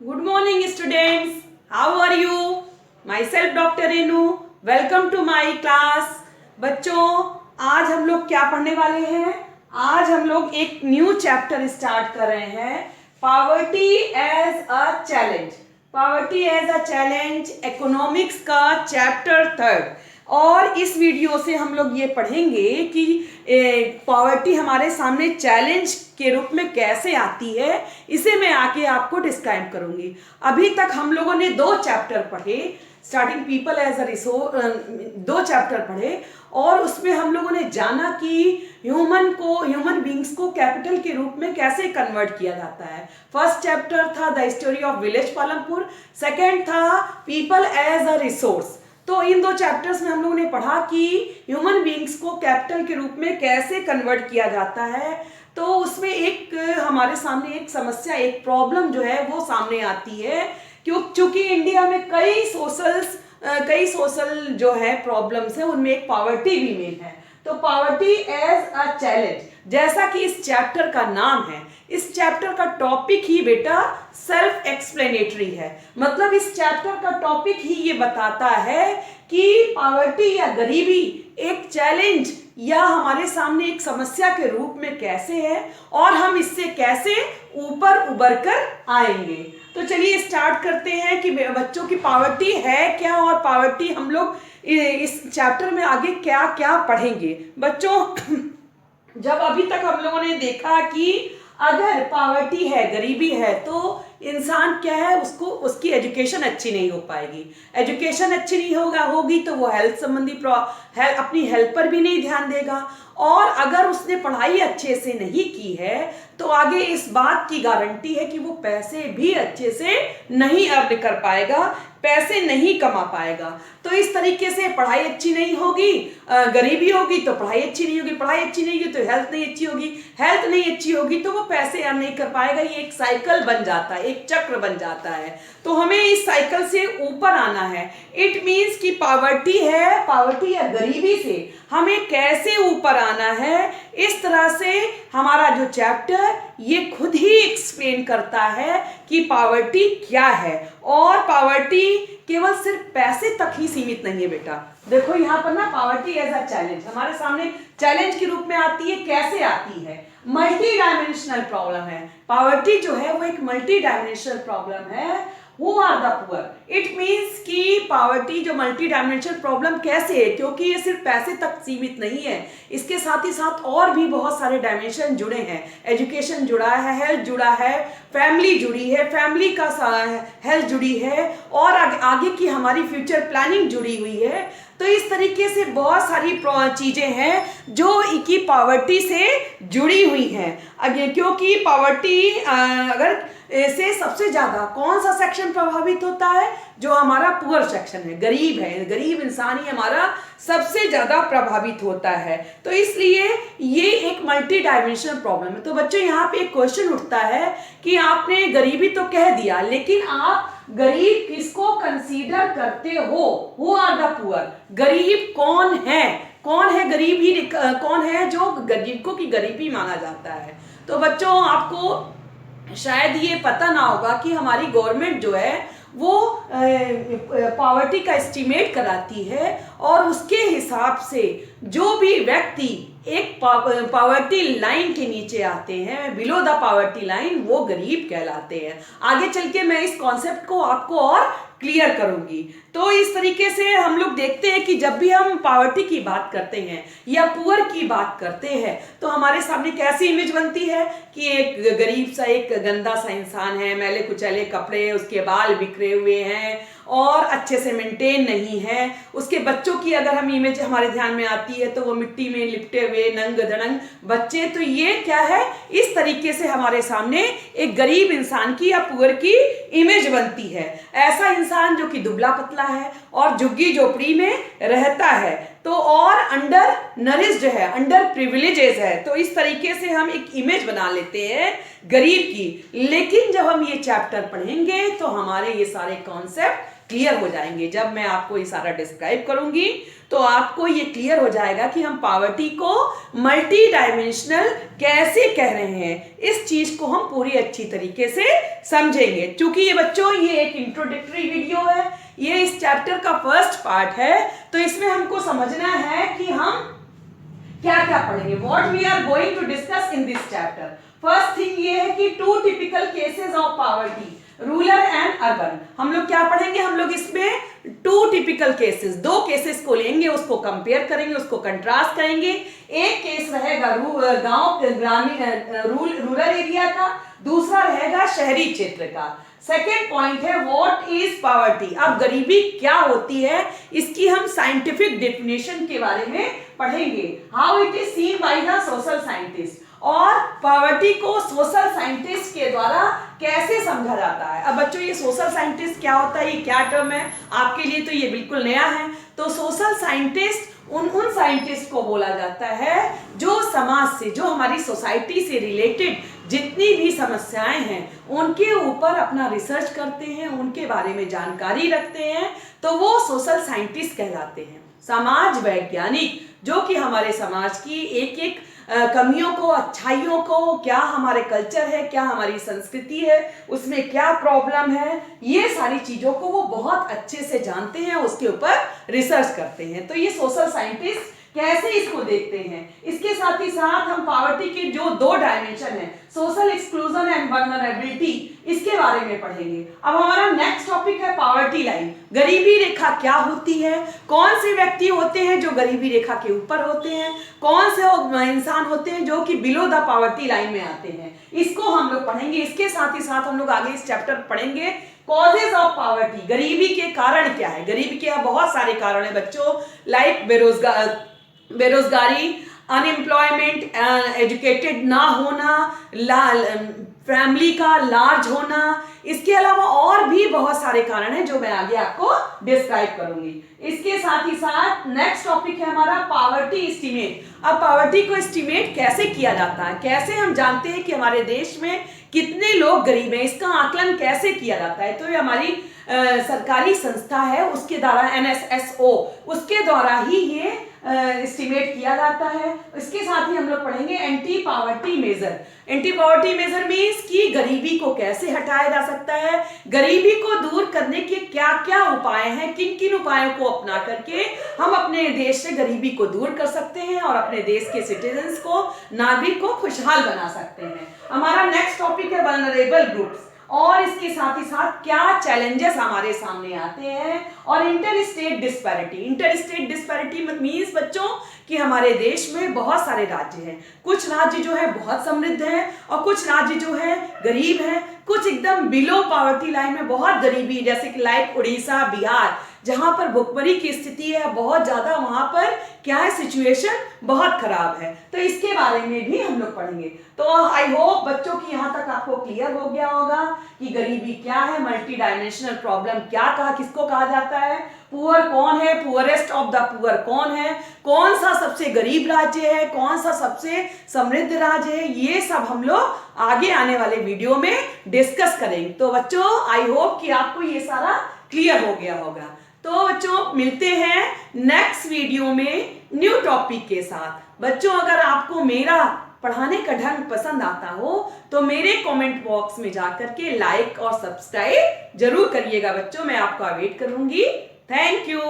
Good morning, students. How are you? Myself Dr. Renu. Welcome to my class. बच्चों, आज हम लोग क्या पढ़ने वाले हैं? आज हम लोग एक न्यू चैप्टर स्टार्ट कर रहे हैं, poverty as a challenge. Poverty as a challenge, economics का चैप्टर 3। और इस वीडियो से हम लोग ये पढ़ेंगे कि पॉवर्टी हमारे सामने चैलेंज के रूप में कैसे आती है, इसे मैं आके आपको डिस्क्राइब करूंगी। अभी तक हम लोगों ने 2 चैप्टर पढ़े, starting people as a resource, 2 chapter पढ़े और उसमें हम लोगों ने जाना कि ह्यूमन बींग्स को कैपिटल के रूप में कैसे कन्वर्ट किया जाता है। फर्स्ट चैप्टर था the story of village Palampur, second था पीपल एज अ रिसोर्स। तो इन 2 चैप्टर्स में हम लोगों ने पढ़ा कि ह्यूमन बींग्स को कैपिटल के रूप में कैसे कन्वर्ट किया जाता है। तो उसमें एक हमारे सामने एक समस्या, एक प्रॉब्लम जो है वो सामने आती है, क्योंकि इंडिया में कई सोशल जो है प्रॉब्लम्स है, उनमें एक पॉवर्टी भी मेन है। तो पॉवर्टी एज अ चैलेंज, जैसा कि इस चैप्टर का नाम है, इस चैप्टर का टॉपिक ही बेटा सेल्फ एक्सप्लेनेटरी है। मतलब इस चैप्टर का टॉपिक ही ये बताता है कि पॉवर्टी या गरीबी एक चैलेंज या हमारे सामने एक समस्या के रूप में कैसे है और हम इससे कैसे ऊपर उबर कर आएंगे। तो चलिए स्टार्ट करते हैं कि बच्चों की पॉवर्टी है क्या और पॉवर्टी हम लोग इस चैप्टर में आगे क्या क्या पढ़ेंगे। बच्चों, जब अभी तक हम लोगों ने देखा कि अगर पॉवर्टी है, गरीबी है, तो इंसान क्या है, उसकी एजुकेशन अच्छी नहीं हो पाएगी। एजुकेशन अच्छी नहीं होगी तो वो हेल्थ संबंधी अपनी हेल्थ पर भी नहीं ध्यान देगा। और अगर उसने पढ़ाई अच्छे से नहीं की है तो आगे इस बात की गारंटी है कि वो पैसे भी अच्छे से नहीं अर्न कर पाएगा, पैसे नहीं कमा पाएगा। तो इस तरीके से पढ़ाई अच्छी नहीं होगी, गरीबी होगी तो पढ़ाई अच्छी नहीं होगी, पढ़ाई अच्छी नहीं होगी तो हेल्थ नहीं अच्छी होगी, हेल्थ नहीं अच्छी होगी तो वो पैसे अर्न नहीं कर पाएगा। ये एक साइकिल बन जाता है, एक चक्र बन जाता है। तो हमें इस साइकिल से ऊपर आना है। इट मीन्स कि पॉवर्टी है, पॉवर्टी या गरीबी से हमें कैसे ऊपर आना है, इस तरह से हमारा जो चैप्टर ये खुद ही एक्सप्लेन करता है कि पॉवर्टी क्या है। और पॉवर्टी केवल सिर्फ पैसे तक ही सीमित नहीं है बेटा। देखो यहाँ पर ना, पॉवर्टी एज अ चैलेंज हमारे सामने चैलेंज के रूप में आती है। कैसे आती है? मल्टी डायमेंशनल प्रॉब्लम है। पॉवर्टी जो है वो एक मल्टी डायमेंशनल प्रॉब्लम है। Who are the poor? It means कि पॉवर्टी जो मल्टी डायमेंशनल प्रॉब्लम कैसे है, क्योंकि ये सिर्फ पैसे तक सीमित नहीं है, इसके साथ ही साथ और भी बहुत सारे डायमेंशन जुड़े हैं। एजुकेशन जुड़ा है, हेल्थ जुड़ा है, फैमिली जुड़ी है, फैमिली का हेल्थ जुड़ी है, और आगे की हमारी फ्यूचर प्लानिंग जुड़ी हुई है। तो इस तरीके से बहुत सारी चीजें हैं जो की पॉवर्टी से जुड़ी हुई हैं। क्योंकि पॉवर्टी अगर से सबसे ज्यादा कौन सा सेक्शन प्रभावित होता है? जो हमारा पुअर सेक्शन है, गरीब इंसान ही हमारा सबसे ज्यादा प्रभावित होता है। तो इसलिए ये एक मल्टी डायमेंशनल प्रॉब्लम है। तो बच्चों, यहाँ पे एक क्वेश्चन उठता है कि आपने गरीबी तो कह दिया, लेकिन आप गरीब किसको कंसीडर करते हो? Who are the poor? गरीब कौन है? कौन है गरीब? ही कौन है जो जिनको की गरीबी माना जाता है? तो बच्चों, आपको शायद ये पता ना होगा कि हमारी गवर्नमेंट जो है वो पॉवर्टी का एस्टीमेट कराती है, और उसके हिसाब से जो भी व्यक्ति एक पॉवर्टी लाइन के नीचे आते हैं, बिलो द पॉवर्टी लाइन, वो गरीब कहलाते हैं। आगे चल के मैं इस कॉन्सेप्ट को आपको और क्लियर करूंगी। तो इस तरीके से हम लोग देखते हैं कि जब भी हम पॉवर्टी की बात करते हैं या पुअर की बात करते हैं तो हमारे सामने कैसी इमेज बनती है कि एक गरीब सा, एक गंदा सा इंसान है, मैले कुचैले कपड़े, उसके बाल बिखरे हुए हैं और अच्छे से मेंटेन नहीं है। उसके बच्चों की अगर हम इमेज हमारे ध्यान में आती है तो वो मिट्टी में लिपटे हुए नंग धड़ंग बच्चे। तो ये क्या है? इस तरीके से हमारे सामने एक गरीब इंसान की या पुअर की इमेज बनती है। ऐसा इंसान जो कि दुबला पतला है और झुग्गी झोपड़ी में रहता है, तो और अंडर नरिश्ड है, अंडर प्रिविलेजेस है। तो इस तरीके से हम एक इमेज बना लेते हैं गरीब की। लेकिन जब हम ये चैप्टर पढ़ेंगे तो हमारे ये सारे कॉन्सेप्ट क्लियर हो जाएंगे। जब मैं आपको ये सारा डिस्क्राइब करूंगी तो आपको ये क्लियर हो जाएगा कि हम पॉवर्टी को मल्टी डायमेंशनल कैसे कह रहे हैं। इस चीज को हम पूरी अच्छी तरीके से समझेंगे। क्योंकि ये बच्चों ये एक इंट्रोडक्टरी वीडियो है, ये इस चैप्टर का फर्स्ट पार्ट है, तो इसमें हमको समझना है कि हम क्या क्या पढ़ेंगे, what we are going to discuss in this chapter. First thing ये है कि 2 typical cases of poverty, rural and urban. हम लोग क्या पढ़ेंगे, हम लोग इसमें 2 टिपिकल केसेस, 2 केसेस को लेंगे, उसको कंपेयर करेंगे, उसको कंट्रास्ट करेंगे। एक केस रहेगा गांव ग्रामीण रूरल एरिया का, दूसरा रहेगा शहरी क्षेत्र का। सेकेंड पॉइंट है व्हाट इज पॉवर्टी। अब गरीबी क्या होती है इसकी हम साइंटिफिक डेफिनेशन के बारे में पढ़ेंगे, how it is seen by the social scientist, और पॉवर्टी को सोशल साइंटिस्ट के द्वारा कैसे समझा जाता है। अब बच्चों ये सोशल साइंटिस्ट क्या होता है, ये क्या टर्म है, आपके लिए तो ये बिल्कुल नया है। तो सोशल साइंटिस्ट उन साइंटिस्ट को बोला जाता है जो समाज से, जो हमारी सोसाइटी से रिलेटेड जितनी भी समस्याएं हैं उनके ऊपर अपना रिसर्च करते हैं, उनके बारे में जानकारी रखते हैं, तो वो सोशल साइंटिस्ट कहलाते हैं। समाज वैज्ञानिक जो कि हमारे समाज की एक एक कमियों को, अच्छाइयों को, क्या हमारे कल्चर है, क्या हमारी संस्कृति है, उसमें क्या प्रॉब्लम है, ये सारी चीजों को वो बहुत अच्छे से जानते हैं, उसके ऊपर रिसर्च करते हैं। तो ये सोशल साइंटिस्ट कैसे इसको देखते हैं। इसके साथ ही साथ हम पॉवर्टी के जो 2 डायमेंशन है, सोशल एक्सक्लूजन एंड वल्नरेबिलिटी, इसके बारे में पढ़ेंगे। अब हमारा नेक्स्ट टॉपिक है पॉवर्टी लाइन, गरीबी रेखा क्या होती है, कौन से व्यक्ति होते हैं जो गरीबी रेखा के ऊपर होते हैं, कौन से इंसान होते हैं जो कि बिलो द पॉवर्टी लाइन में आते हैं, इसको हम लोग पढ़ेंगे। इसके साथ ही साथ हम लोग आगे इस चैप्टर पढ़ेंगे कॉजेज ऑफ पॉवर्टी, गरीबी के कारण क्या है। गरीबी के बहुत सारे कारण है बच्चों, लाइक बेरोजगारी, अनएम्प्लॉयमेंट, एजुकेटेड ना होना, फैमिली का लार्ज होना, इसके अलावा और भी बहुत सारे कारण हैं जो मैं आगे आपको डिस्क्राइब करूंगी। इसके साथ ही साथ नेक्स्ट टॉपिक है हमारा पॉवर्टी एस्टीमेट। अब पॉवर्टी को एस्टीमेट कैसे किया जाता है, कैसे हम जानते हैं कि हमारे देश में कितने लोग गरीब हैं, इसका आकलन कैसे किया जाता है। तो ये हमारी सरकारी संस्था है, उसके द्वारा NSSO, उसके द्वारा ही ये एस्टिमेट किया जाता है। इसके साथ ही हम लोग पढ़ेंगे anti poverty measure. Anti poverty measure means कि गरीबी को कैसे हटाया जा सकता है, गरीबी को दूर करने के क्या क्या उपाय हैं, किन किन उपायों को अपना करके हम अपने देश से गरीबी को दूर कर सकते हैं और अपने देश के सिटीजन्स को, नागरिक को खुशहाल बना सकते हैं। हमारा नेक्स्ट टॉपिक है वल्नरेबल ग्रुप्स, और इसके साथ ही साथ क्या चैलेंजेस हमारे सामने आते हैं, और inter state disparity. Inter state disparity means बच्चों कि हमारे देश में बहुत सारे राज्य हैं, कुछ राज्य जो है बहुत समृद्ध हैं और कुछ राज्य जो है गरीब हैं, कुछ एकदम बिलो पॉवर्टी लाइन में बहुत गरीबी, जैसे कि लाइक उड़ीसा, बिहार, जहां पर भुखमरी की स्थिति है बहुत ज्यादा, वहां पर क्या है, सिचुएशन बहुत खराब है। तो इसके बारे में भी हम लोग पढ़ेंगे। तो आई होप बच्चों की यहाँ तक आपको क्लियर हो गया होगा कि गरीबी क्या है, मल्टी डायमेंशनल प्रॉब्लम क्या कहा, किसको कहा जाता है, पुअर कौन है, पुअरेस्ट ऑफ द पुअर कौन है, कौन सा सबसे गरीब राज्य है, कौन सा सबसे समृद्ध राज्य है, ये सब हम लोग आगे आने वाले वीडियो में डिस्कस करेंगे। तो बच्चों आई होप कि आपको ये सारा क्लियर हो गया होगा। तो बच्चों मिलते हैं नेक्स्ट वीडियो में न्यू टॉपिक के साथ। बच्चों अगर आपको मेरा पढ़ाने का ढंग पसंद आता हो तो मेरे कमेंट बॉक्स में जाकर के लाइक और सब्सक्राइब जरूर करिएगा बच्चों, मैं आपका वेट करूंगी। Thank you.